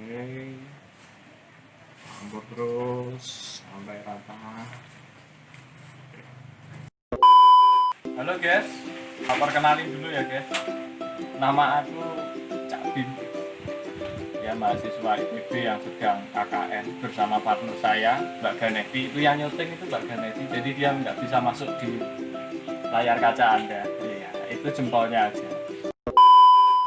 Oke, campur terus sampai rata. Halo guys, aku kenalin dulu ya guys. Nama aku Cak Bim. Ya, mahasiswa IPB yang sedang KKN bersama partner saya Mbak Ganevi. Itu yang nyuting itu Mbak Ganevi, jadi dia nggak bisa masuk di layar kaca Anda. Iya, itu jempolnya aja.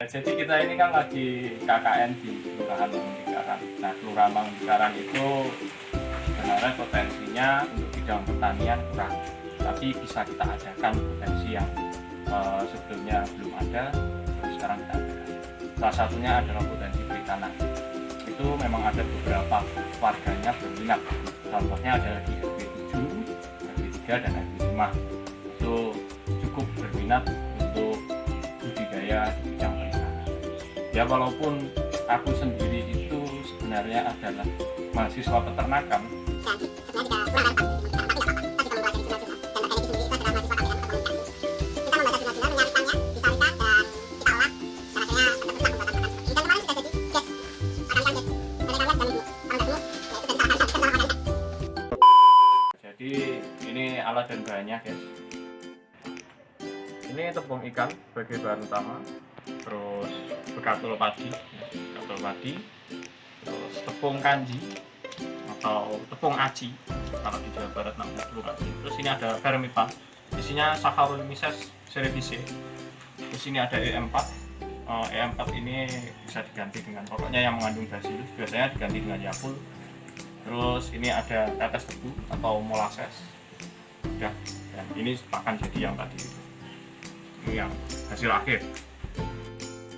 Jadi kita ini kan lagi KKN di Kelurahan Mangunkuran. Nah, Kelurahan Mangunkuran itu sebenarnya potensinya untuk bidang pertanian kurang, tapi bisa kita ajarkan potensi yang sebelumnya belum ada, terus sekarang kita ada. Salah satunya adalah potensi perikanan. Itu memang ada beberapa warganya berminat. Contohnya adalah di RW 7, RW 3, dan RW 5. Itu cukup berminat untuk budidaya di bidang perikanan. Ya, walaupun aku sendiri itu sebenarnya adalah mahasiswa peternakan, jadi ini alat dan bahannya guys. Ini tepung ikan sebagai bahan utama, terus bekatul padi, terus tepung kanji atau tepung aci kalau di Jawa Barat namanya tepung aci. Terus ini ada vermipan, isinya Saccharomyces cerevisiae. Terus ini ada E4. E4 ini bisa diganti dengan pokoknya yang mengandung bacillus, biasanya diganti dengan Yakult. Terus ini ada tetes tebu atau molasses. Udah, dan ini akan jadi yang tadi itu. Ini yang hasil akhir.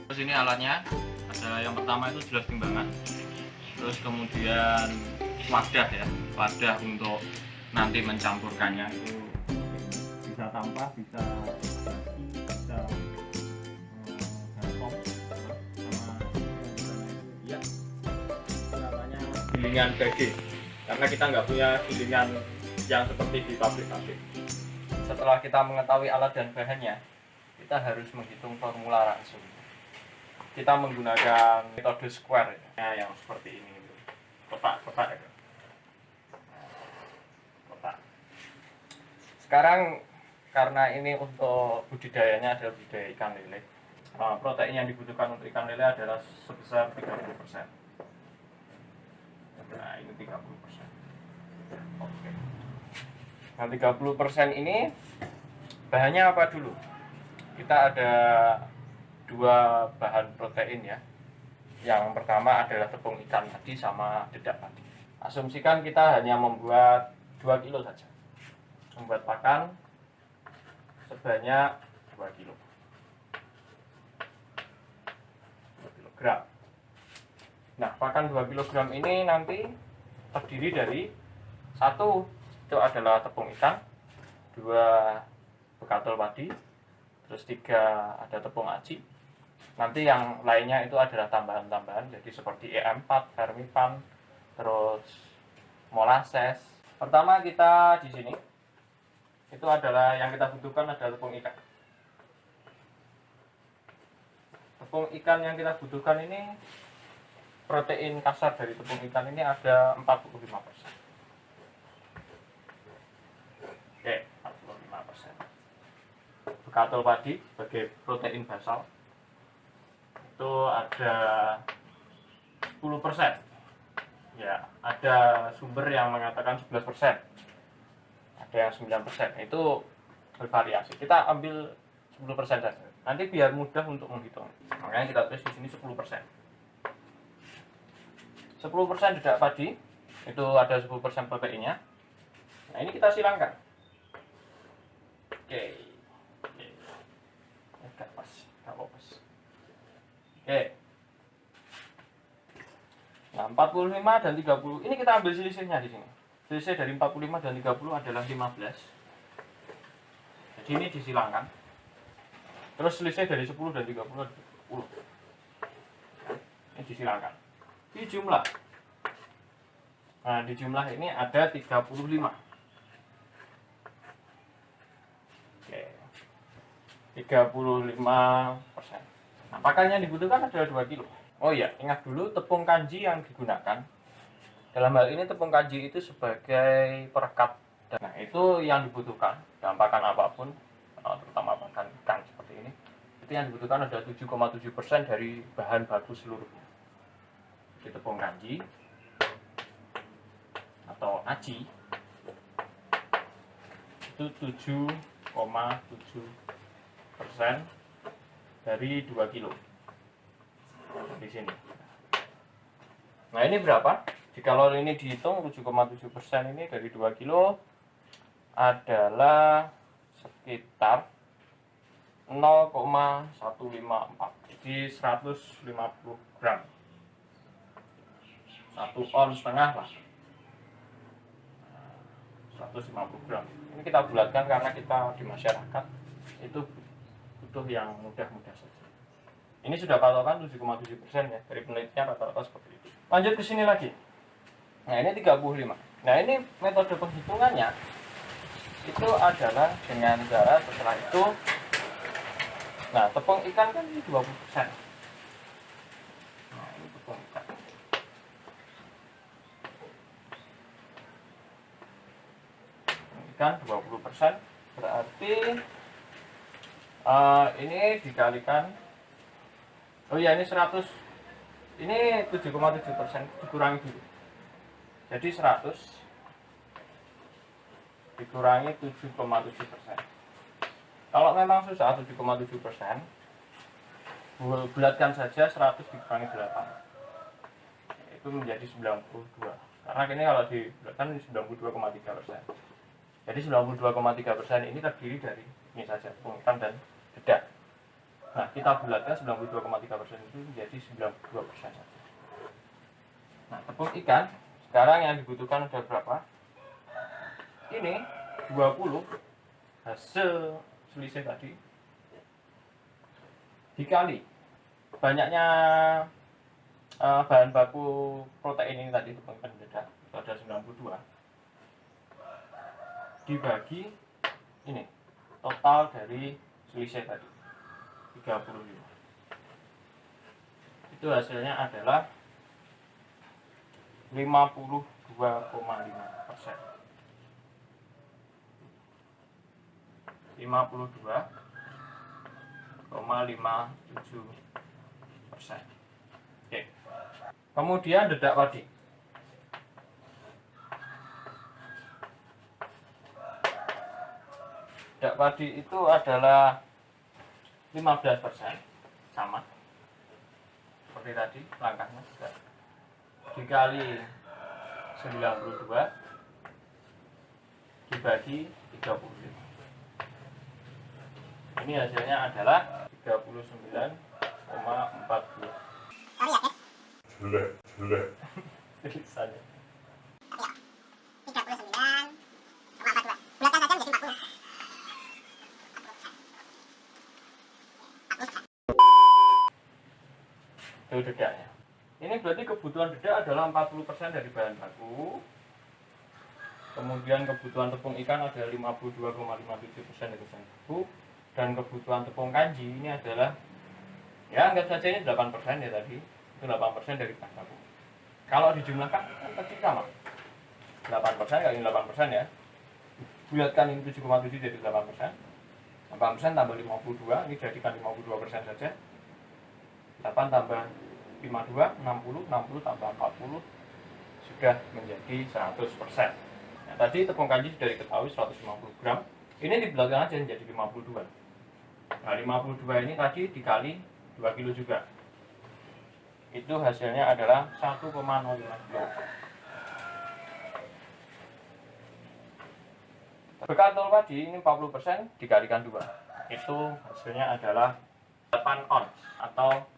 Terus ini alatnya, ada yang pertama itu jelas timbangan, terus kemudian wadah ya, wadah untuk nanti mencampurkannya itu bisa tampah, bisa basi, bisa gantong, sama ya namanya gilingan BG, karena kita nggak punya gilingan yang seperti di pabrik-pabrik. Setelah kita mengetahui alat dan bahannya, kita harus menghitung formula langsung. Kita menggunakan metode square ya, yang seperti ini, kotak-kotak ya. Kotak. Sekarang karena ini untuk budidayanya adalah budidaya ikan lele, protein yang dibutuhkan untuk ikan lele adalah sebesar 30%. Nah, ini 30%. Oke. Nah, 30% ini bahannya apa dulu? Kita ada dua bahan protein ya. Yang pertama adalah tepung ikan tadi sama dedak tadi. Asumsikan kita hanya membuat 2 kilo saja. Membuat pakan sebanyak 2 kilo. 2 kilogram. Nah, pakan 2 kilogram ini nanti terdiri dari satu itu adalah tepung ikan, 2 bekatul padi, terus 3 ada tepung aci. Nanti yang lainnya itu adalah tambahan-tambahan, jadi seperti E4, vermipan, terus molasses. Pertama kita di sini itu adalah yang kita butuhkan adalah tepung ikan. Tepung ikan yang kita butuhkan ini, protein kasar dari tepung ikan ini ada 45%. Oke, 45%. Bekatul padi sebagai protein basal itu ada 10%. Ya, ada sumber yang mengatakan 11%. Ada yang 9%. Itu bervariasi. Kita ambil 10% saja. Nanti biar mudah untuk menghitung. Makanya kita tulis di sini 10%. 10% dedak padi itu ada 10% proteinnya. Nah, ini kita silangkan. Oke. Enggak pas. Oke. Nah, 45 dan 30 ini kita ambil selisihnya di sini. Selisih dari 45 dan 30 adalah 15. Jadi ini disilangkan. Terus selisih dari 10 dan 30 adalah 10. Ini disilangkan. Dijumlah. Nah, di jumlah ini ada 35. Oke. 35%. Nah, pakannya yang dibutuhkan adalah 2 kilo. Oh iya, ingat dulu tepung kanji yang digunakan. Dalam hal ini tepung kanji itu sebagai perekat. Nah, itu yang dibutuhkan dalam pakan apapun, terutama pakan ikan seperti ini. Itu yang dibutuhkan ada 7,7% dari bahan baku seluruhnya. Di tepung kanji atau aci itu 7,7% dari 2 kilo di sini. Nah, ini berapa? Jika ini dihitung 7,7% ini dari 2 kilo adalah sekitar 0,154, jadi 150 gram, 1 on setengah lah, 150 gram. Ini kita bulatkan karena kita di masyarakat itu butuh yang mudah-mudah saja. Ini sudah patokan 7,7% ya, dari penelitian rata-rata seperti itu. Lanjut ke sini lagi. Nah, ini 35. Nah, ini metode penghitungannya itu adalah dengan cara setelah itu. Nah, tepung ikan kan ini 20%. Nah, ini tepung ikan. Ikan 20%, berarti ini dikalikan. Oh iya, ini 100. Ini 7,7%, dikurangi dulu. Jadi 100 dikurangi 7,7%. Kalau memang susah 7,7%, bulatkan saja 100 dikurangi 8. Itu menjadi 92. Karena ini kalau dibulatkan 92,3%. Jadi 92,3% ini terdiri dari ini saja, tepung ikan dan dedak. Nah, kita bulatkan 92,3% itu menjadi 92% saja. Nah, tepung ikan sekarang yang dibutuhkan ada berapa? Ini 20 hasil selisih tadi dikali banyaknya bahan baku protein ini tadi, tepung ikan dedak itu ada 92, dibagi ini total dari selisih tadi 35. Itu hasilnya adalah 52,5%. 52,57%. Oke. Kemudian dedak padi. Dedak padi itu adalah 15%, sama seperti tadi langkahnya juga. Dikali 92 dibagi 35. Ini hasilnya adalah 39,40. Sorry ya, Jelek. Tulisannya. 39,42. Bulatkan saja menjadi 40. Itu dedaknya. Ini berarti kebutuhan dedak adalah 40% dari bahan baku. Kemudian kebutuhan tepung ikan adalah 52,57% dari bahan baku. Dan kebutuhan tepung kanji ini adalah, ya anggap saja ini 8% ya tadi. Itu 8% dari bahan baku. Kalau dijumlahkan kan tadi sama. 8% kali 8% ya. Bulatkan ini 7,7 jadi 8%. 8% tambah 52, ini jadikan 52% saja. 8 tambah 52, 60, 60 tambah 40 sudah menjadi 100%. Nah, tadi tepung kanji sudah diketahui 150 gram. Ini dibulatkan aja menjadi 52. Nah, 52 ini tadi dikali 2 kilo juga. Itu hasilnya adalah 1,05 kilo. Bekal padi ini 40% dikalikan 2. Itu hasilnya adalah 8 ons atau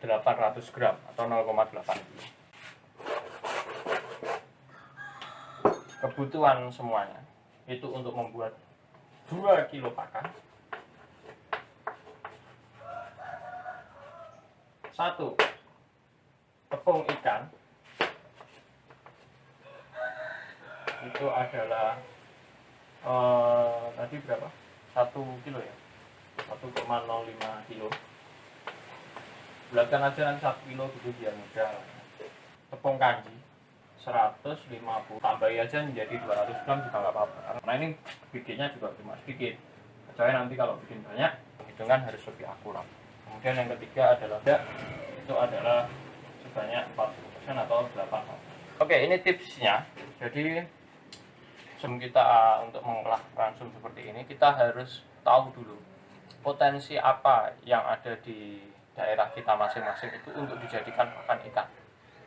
800 gram atau 0,8 kilo. Kebutuhan semuanya itu untuk membuat 2 kilo pakan. 1 tepung ikan itu adalah tadi berapa? 1 kilo ya, 1,05 kilo. bulatkan aja nanti 1 kilo dulu biar mudah. Tepung kanji 150, tambahi aja menjadi 200 gram juga nggak apa-apa, karena ini bikinnya juga cuma sedikit, kecuali nanti kalau bikin banyak hitungan harus lebih akurat. Kemudian yang ketiga adalah itu adalah sebanyak 40% atau 8 on. Oke, ini tipsnya. Jadi sebelum kita untuk mengolah ransum seperti ini, kita harus tahu dulu potensi apa yang ada di daerah kita masing-masing itu untuk dijadikan pakan ikan.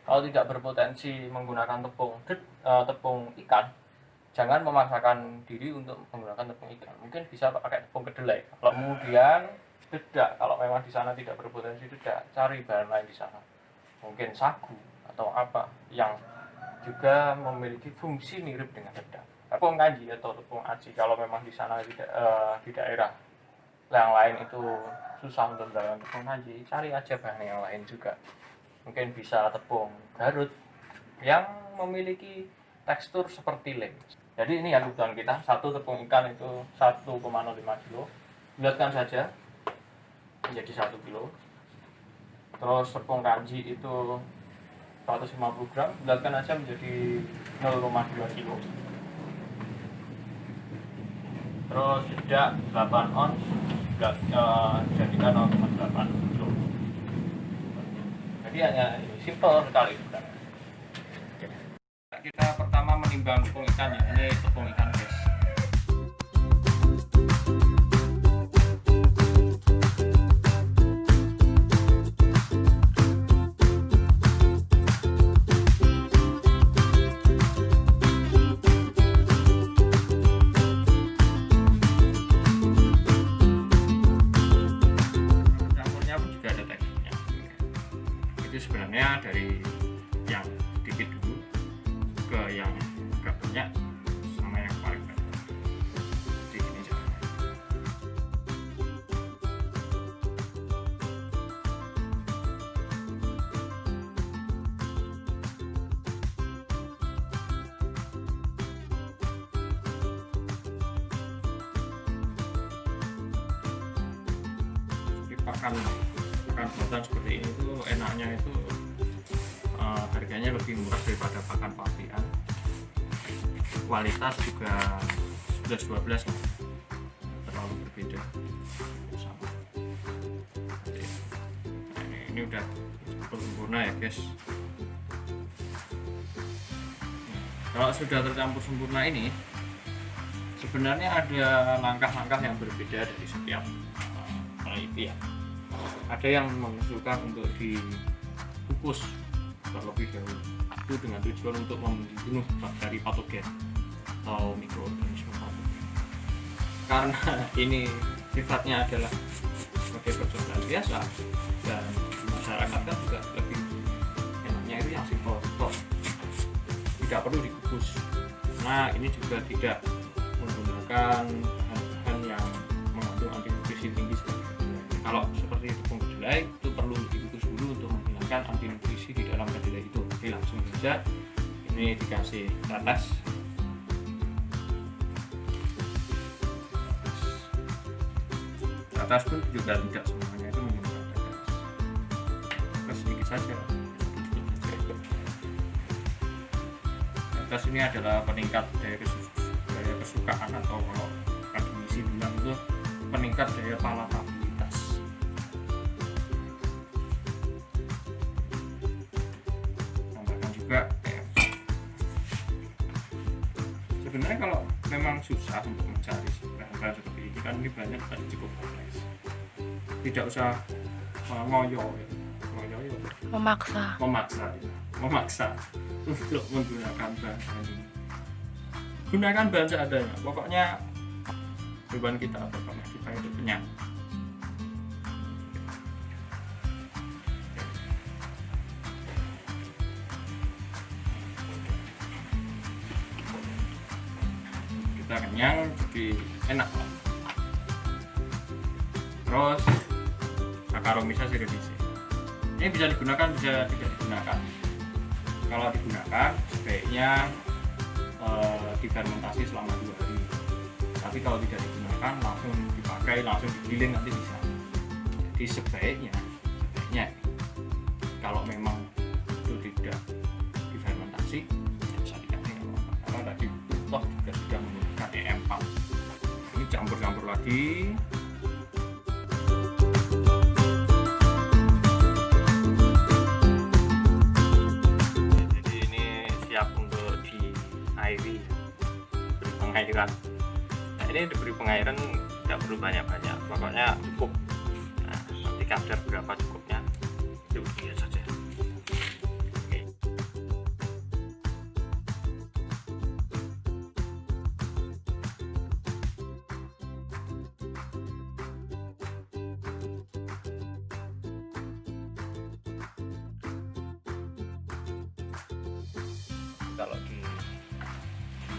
Kalau tidak berpotensi menggunakan tepung ikan, jangan memaksakan diri untuk menggunakan tepung ikan. Mungkin bisa pakai tepung kedelai. Kemudian dedak, kalau memang di sana tidak berpotensi dedak, cari bahan lain di sana. Mungkin sagu atau apa yang juga memiliki fungsi mirip dengan dedak. Tepung kanji atau tepung aci, kalau memang di sana tidak di daerah yang lain itu susah untuk mendapatkan tepung kanji, cari aja bahan yang lain juga. Mungkin bisa tepung Garut yang memiliki tekstur seperti lem. Jadi ini yang kebutuhan kita, satu tepung ikan itu 1,05 kilo, bulatkan saja menjadi 1 kilo. Terus tepung kanji itu 150 gram, bulatkan aja menjadi 0,2 kilo. Terus dedak 8 ons, jadikan 0,8 kilo. Jadi hanya simple sekali. Kita pertama menimbang tepung ikannya. Ini tepung ikan, guys. Campurnya pun juga ada tekniknya. Itu sebenarnya dari yang sedikit dulu ke yang agak banyak sama yang paling banyak. Jadi ini caranya. Jadi pakan buatan seperti ini tuh enaknya itu harganya lebih murah daripada pakan pabrikan. Kualitas juga 11-12 lah, terlalu berbeda sama. Nah, ini udah cukup sempurna ya, guys. Kalau sudah tercampur sempurna ini, sebenarnya ada langkah-langkah yang berbeda dari setiap peneliti ya. Ada yang mengusulkan untuk dikukus terlebih dahulu, itu dengan tujuan untuk membunuh bakteri patogen atau mikroorganisme patogen. Karena ini sifatnya adalah sebagai percobaan biasa dan masyarakat kan juga lebih enaknya itu yang simpel, tidak perlu dikukus. Nah, ini juga tidak menggunakan bahan-bahan yang mengandung antinutrisi tinggi seperti kalau seperti tepung kedelai itu perlu dikukus dulu untuk menghilangkan antinutrisi di dalam kedelai itu. Jadi langsung saja ini dikasih tetes. Tetes pun juga tidak semuanya itu menggunakan tetes. Tetes sedikit saja. Tetes ini adalah peningkat daya kesukaan atau kalau akademisi bilang itu peningkat daya palatabilitas. Juga sebenarnya kalau memang susah untuk mencari bahan-bahan seperti ini kan ini banyak tadi cukup kompleks, tidak usah memaksa untuk menggunakan bahan ini. Gunakan bahan seadanya, pokoknya beban kita atau kamar kita itu kenyang. Kita kenyang, jadi enak lah. Terus Saccharomyces cerevisiae ini bisa digunakan, bisa tidak digunakan. Kalau digunakan sebaiknya difermentasi selama 2 hari. Tapi kalau tidak digunakan langsung dipakai, langsung digiling nanti bisa. Jadi sebaiknya lagi. Jadi ini siap untuk diairi, beri pengairan. Nah ini diberi pengairan tidak perlu banyak-banyak, pokoknya cukup. Nah, nanti kadar berapa cukupnya itu dia saja. Oke. Kalau di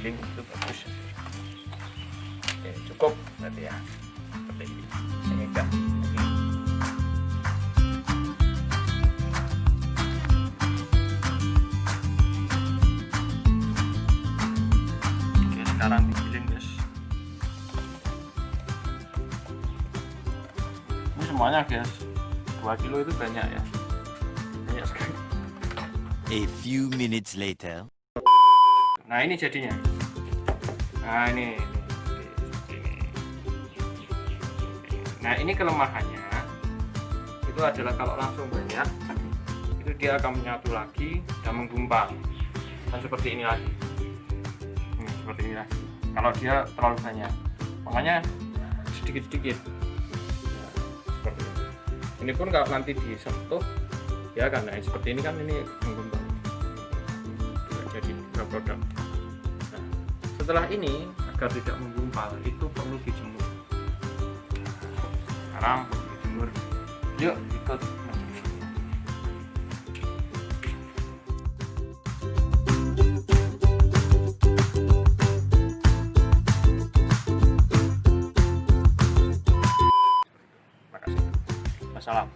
link itu bagus. Oke, cukup berarti ya. Seperti ini. Ini enggak. Oke. Oke, sekarang digiling guys. Ini semuanya guys. 2 kilo itu banyak ya. Banyak sekali. A few minutes later. Nah ini jadinya. Nah ini. Nah ini kelemahannya itu adalah kalau langsung banyak itu dia akan menyatu lagi dan menggumpal dan seperti ini lagi. Seperti ini lagi. Kalau dia terlalu banyak, makanya sedikit-sedikit. Ya, seperti ini. Ini pun kalau nanti disentuh ya kan, nah, seperti ini kan ini menggumpal. Jadi produk. Nah, setelah ini agar tidak menggumpal itu perlu dijemur. Sekarang dijemur. Yuk ikut menjemur. Makasih. Wassalam.